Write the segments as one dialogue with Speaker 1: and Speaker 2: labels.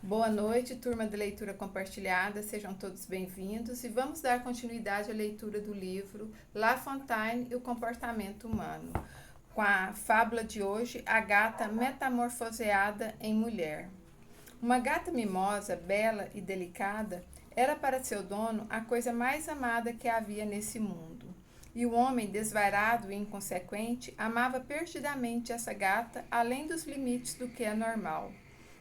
Speaker 1: Boa noite, turma de leitura compartilhada, sejam todos bem-vindos e vamos dar continuidade à leitura do livro La Fontaine e o Comportamento Humano, com a fábula de hoje, A Gata Metamorfoseada em Mulher. Uma gata mimosa, bela e delicada, era para seu dono a coisa mais amada que havia nesse mundo. E o homem, desvairado e inconsequente, amava perdidamente essa gata além dos limites do que é normal.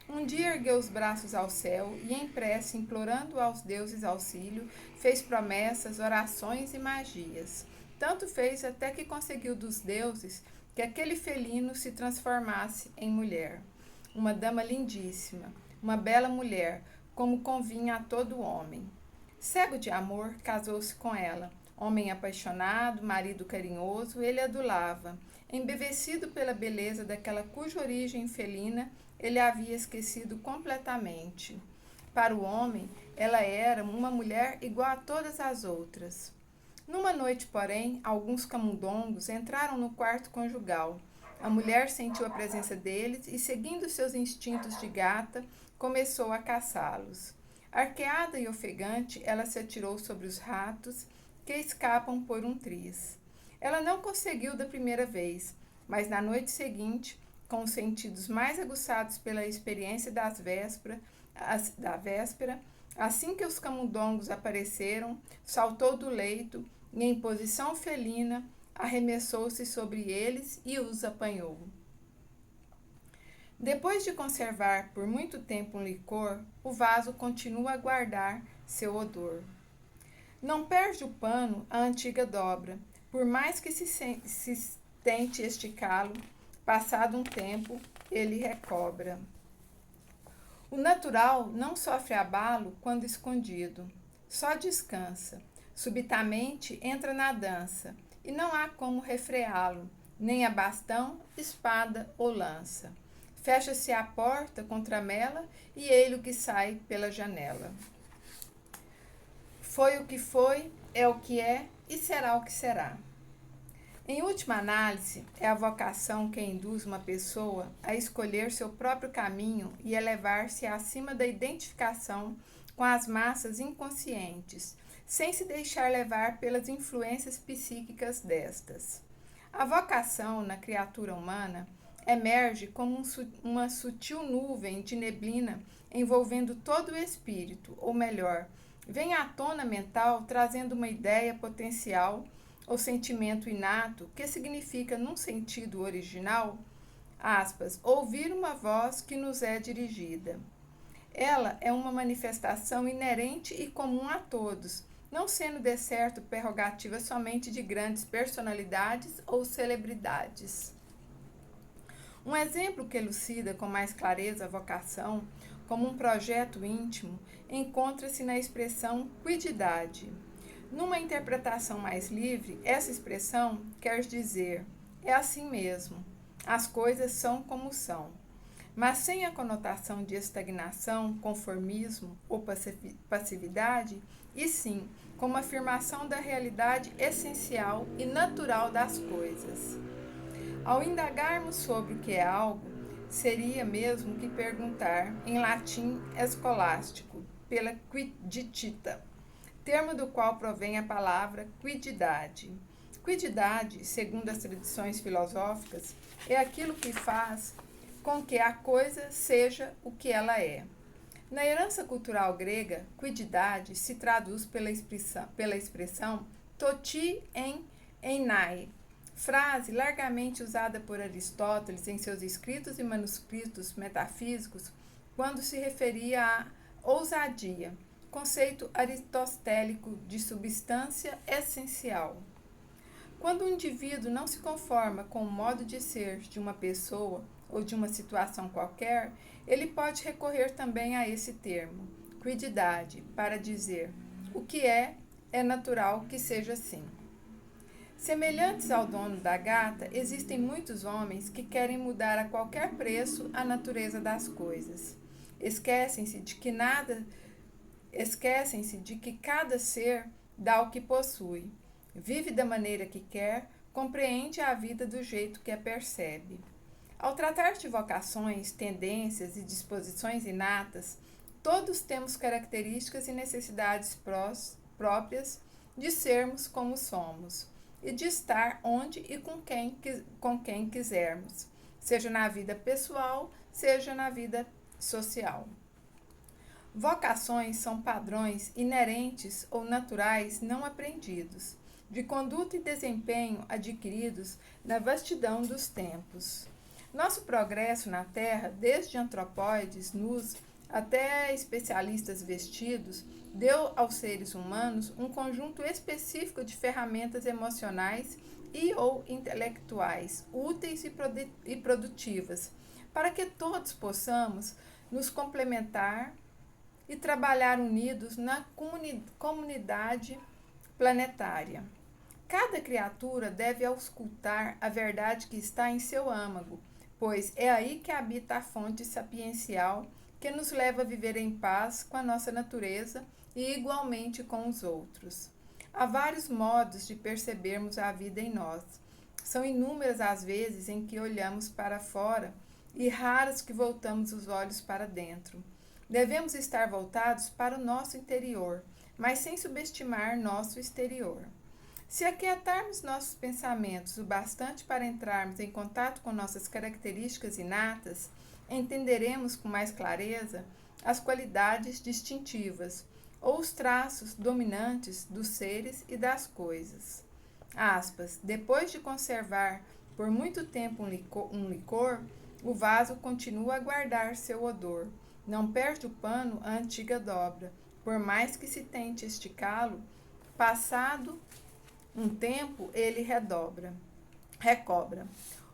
Speaker 1: Um dia ergueu os braços ao céu e, em prece, implorando aos deuses auxílio, fez promessas, orações e magias. Tanto fez até que conseguiu dos deuses que aquele felino se transformasse em mulher. Uma dama lindíssima, uma bela mulher, como convinha a todo homem. Cego de amor, casou-se com ela. Homem apaixonado, marido carinhoso, ele adulava. Embevecido pela beleza daquela cuja origem felina ele havia esquecido completamente. Para o homem, ela era uma mulher igual a todas as outras. Numa noite, porém, alguns camundongos entraram no quarto conjugal. A mulher sentiu a presença deles e, seguindo seus instintos de gata, começou a caçá-los. Arqueada e ofegante, ela se atirou sobre os ratos que escapam por um triz. Ela não conseguiu da primeira vez, mas na noite seguinte, com os sentidos mais aguçados pela experiência da véspera, assim que os camundongos apareceram, saltou do leito e, em posição felina, arremessou-se sobre eles e os apanhou. Depois de conservar por muito tempo um licor, o vaso continua a guardar seu odor. Não perde o pano a antiga dobra, por mais que se tente esticá-lo, passado um tempo, ele recobra. O natural não sofre abalo quando escondido, só descansa. Subitamente entra na dança, e não há como refreá-lo, nem a bastão, espada ou lança. Fecha-se a porta contra a mela e ele que sai pela janela. Foi o que foi, é o que é e será o que será. Em última análise, é a vocação que induz uma pessoa a escolher seu próprio caminho e elevar-se acima da identificação com as massas inconscientes, sem se deixar levar pelas influências psíquicas destas. A vocação na criatura humana emerge como uma sutil nuvem de neblina envolvendo todo o espírito, ou melhor, vem à tona mental trazendo uma ideia potencial ou sentimento inato que significa, num sentido original, aspas, ouvir uma voz que nos é dirigida. Ela é uma manifestação inerente e comum a todos, não sendo de certo prerrogativa somente de grandes personalidades ou celebridades. Um exemplo que elucida com mais clareza a vocação como um projeto íntimo encontra-se na expressão quididade. Numa interpretação mais livre, essa expressão quer dizer é assim mesmo, as coisas são como são, mas sem a conotação de estagnação, conformismo ou passividade, e sim como afirmação da realidade essencial e natural das coisas. Ao indagarmos sobre o que é algo, seria mesmo que perguntar, em latim escolástico, pela quiditita, termo do qual provém a palavra quididade. Quididade, segundo as tradições filosóficas, é aquilo que faz com que a coisa seja o que ela é. Na herança cultural grega, quididade se traduz pela expressão toti en enai, frase largamente usada por Aristóteles em seus escritos e manuscritos metafísicos quando se referia à ousadia, conceito aristotélico de substância essencial. Quando um indivíduo não se conforma com o modo de ser de uma pessoa ou de uma situação qualquer, ele pode recorrer também a esse termo, quididade, para dizer o que é natural que seja assim. Semelhantes ao dono da gata, existem muitos homens que querem mudar a qualquer preço a natureza das coisas. Esquecem-se de que cada ser dá o que possui, vive da maneira que quer, compreende a vida do jeito que a percebe. Ao tratar de vocações, tendências e disposições inatas, todos temos características e necessidades próprias de sermos como somos e de estar onde e com quem quisermos, seja na vida pessoal, seja na vida social. Vocações são padrões inerentes ou naturais não aprendidos, de conduta e desempenho adquiridos na vastidão dos tempos. Nosso progresso na Terra, desde antropóides nus até especialistas vestidos, deu aos seres humanos um conjunto específico de ferramentas emocionais e ou intelectuais, úteis e produtivas, para que todos possamos nos complementar e trabalhar unidos na comunidade planetária. Cada criatura deve auscultar a verdade que está em seu âmago, pois é aí que habita a fonte sapiencial que nos leva a viver em paz com a nossa natureza e igualmente com os outros. Há vários modos de percebermos a vida em nós. São inúmeras as vezes em que olhamos para fora e raras que voltamos os olhos para dentro. Devemos estar voltados para o nosso interior, mas sem subestimar nosso exterior. Se aquietarmos nossos pensamentos o bastante para entrarmos em contato com nossas características inatas, entenderemos com mais clareza as qualidades distintivas ou os traços dominantes dos seres e das coisas. Aspas, depois de conservar por muito tempo um licor, o vaso continua a guardar seu odor. Não perde o pano a antiga dobra, por mais que se tente esticá-lo, passado um tempo ele recobra.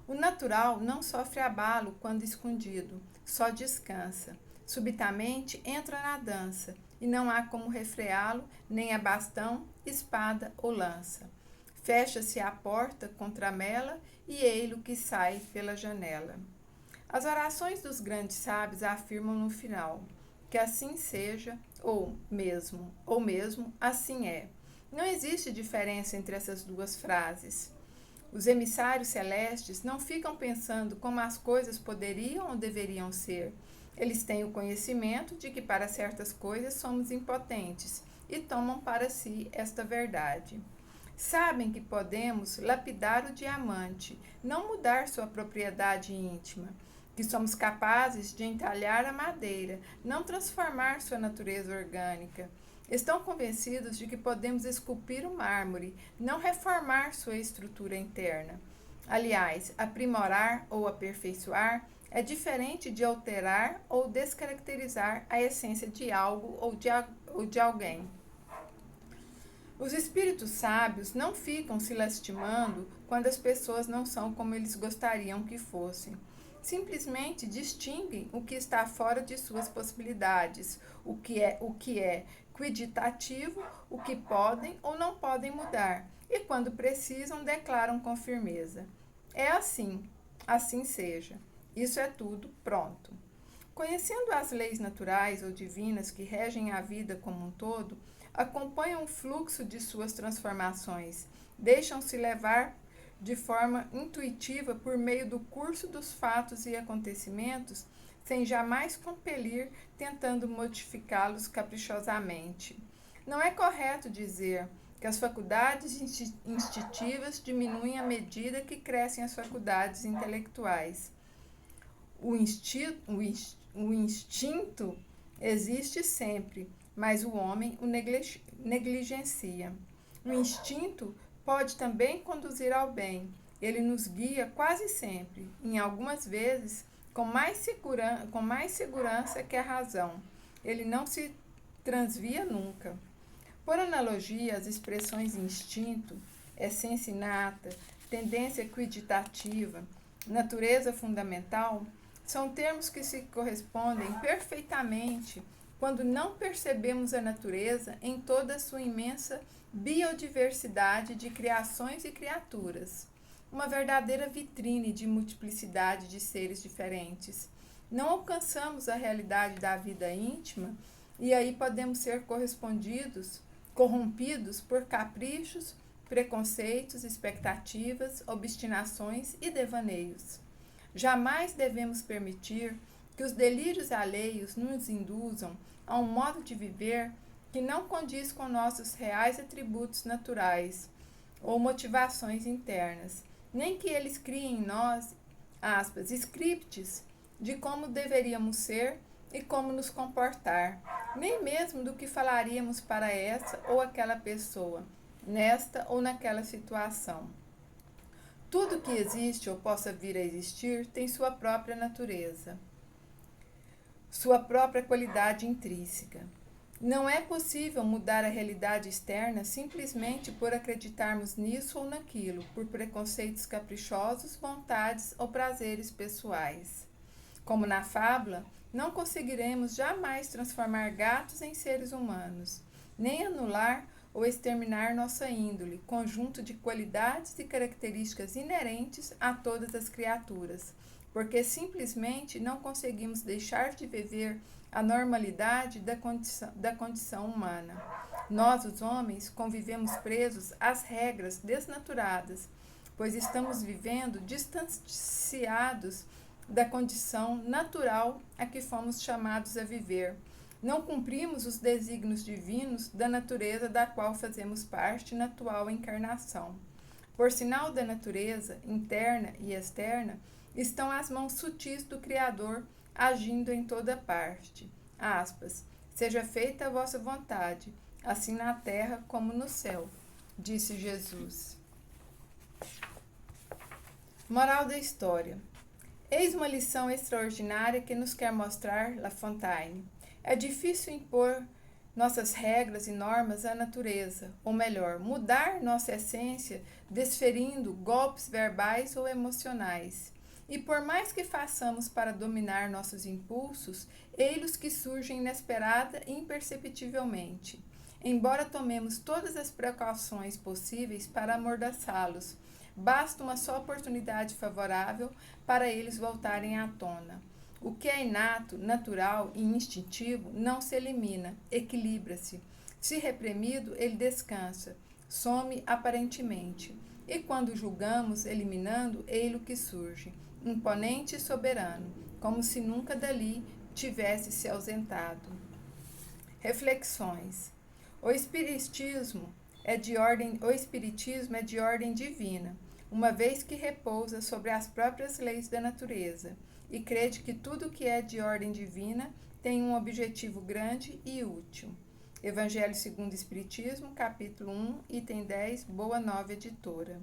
Speaker 1: O natural não sofre abalo quando escondido, só descansa. Subitamente entra na dança, e não há como refreá-lo, nem a bastão, espada ou lança. Fecha-se a porta contra a mela, e ei-lo que sai pela janela. As orações dos grandes sábios afirmam no final que assim seja, ou mesmo assim é. Não existe diferença entre essas duas frases. Os emissários celestes não ficam pensando como as coisas poderiam ou deveriam ser. Eles têm o conhecimento de que para certas coisas somos impotentes e tomam para si esta verdade. Sabem que podemos lapidar o diamante, não mudar sua propriedade íntima, que somos capazes de entalhar a madeira, não transformar sua natureza orgânica. Estão convencidos de que podemos esculpir o mármore, não reformar sua estrutura interna. Aliás, aprimorar ou aperfeiçoar é diferente de alterar ou descaracterizar a essência de algo ou de alguém. Os espíritos sábios não ficam se lastimando quando as pessoas não são como eles gostariam que fossem. Simplesmente distinguem o que está fora de suas possibilidades, o que é quiditativo, o que podem ou não podem mudar, e quando precisam declaram com firmeza: é assim, assim seja. Isso é tudo, pronto. Conhecendo as leis naturais ou divinas que regem a vida como um todo, acompanham o fluxo de suas transformações, deixam-se levar de forma intuitiva por meio do curso dos fatos e acontecimentos, sem jamais compelir, tentando modificá-los caprichosamente. Não é correto dizer que as faculdades instintivas diminuem à medida que crescem as faculdades intelectuais. O instinto existe sempre, mas o homem o negligencia. O instinto pode também conduzir ao bem. Ele nos guia quase sempre, em algumas vezes com mais segurança que a razão. Ele não se transvia nunca. Por analogia, as expressões instinto, essência inata, tendência quiditativa, natureza fundamental, são termos que se correspondem perfeitamente quando não percebemos a natureza em toda a sua imensa biodiversidade de criações e criaturas, uma verdadeira vitrine de multiplicidade de seres diferentes. Não alcançamos a realidade da vida íntima e aí podemos ser corrompidos por caprichos, preconceitos, expectativas, obstinações e devaneios. Jamais devemos permitir que os delírios alheios nos induzam a um modo de viver que não condiz com nossos reais atributos naturais ou motivações internas, nem que eles criem em nós, scripts de como deveríamos ser e como nos comportar, nem mesmo do que falaríamos para essa ou aquela pessoa, nesta ou naquela situação. Tudo que existe ou possa vir a existir tem sua própria natureza, sua própria qualidade intrínseca. Não é possível mudar a realidade externa simplesmente por acreditarmos nisso ou naquilo, por preconceitos caprichosos, vontades ou prazeres pessoais. Como na fábula, não conseguiremos jamais transformar gatos em seres humanos, nem anular ou exterminar nossa índole, conjunto de qualidades e características inerentes a todas as criaturas, porque simplesmente não conseguimos deixar de viver a normalidade da condição humana. Nós, os homens, convivemos presos às regras desnaturadas, pois estamos vivendo distanciados da condição natural a que fomos chamados a viver. Não cumprimos os desígnios divinos da natureza da qual fazemos parte na atual encarnação. Por sinal da natureza, interna e externa, estão as mãos sutis do Criador agindo em toda parte. Aspas, seja feita a vossa vontade, assim na terra como no céu, disse Jesus. Moral da história. Eis uma lição extraordinária que nos quer mostrar La Fontaine. É difícil impor nossas regras e normas à natureza, ou melhor, mudar nossa essência desferindo golpes verbais ou emocionais. E por mais que façamos para dominar nossos impulsos, ei-los que surgem inesperada e imperceptivelmente. Embora tomemos todas as precauções possíveis para amordaçá-los, basta uma só oportunidade favorável para eles voltarem à tona. O que é inato, natural e instintivo não se elimina, equilibra-se. Se reprimido, ele descansa, some aparentemente. E quando julgamos, eliminando, ei-lo que surge, imponente e soberano, como se nunca dali tivesse se ausentado. Reflexões. O espiritismo é de ordem divina, uma vez que repousa sobre as próprias leis da natureza, e crede que tudo que é de ordem divina tem um objetivo grande e útil. Evangelho segundo o Espiritismo, capítulo 1, item 10, Boa Nova Editora.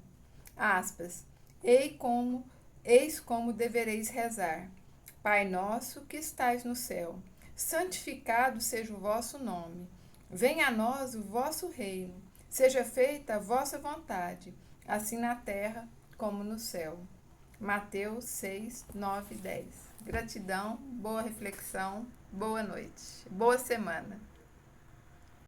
Speaker 1: Aspas. Eis como devereis rezar. Pai nosso que estais no céu, santificado seja o vosso nome. Venha a nós o vosso reino. Seja feita a vossa vontade, assim na terra como no céu. Mateus 6, 9 e 10. Gratidão, boa reflexão, boa noite, boa semana.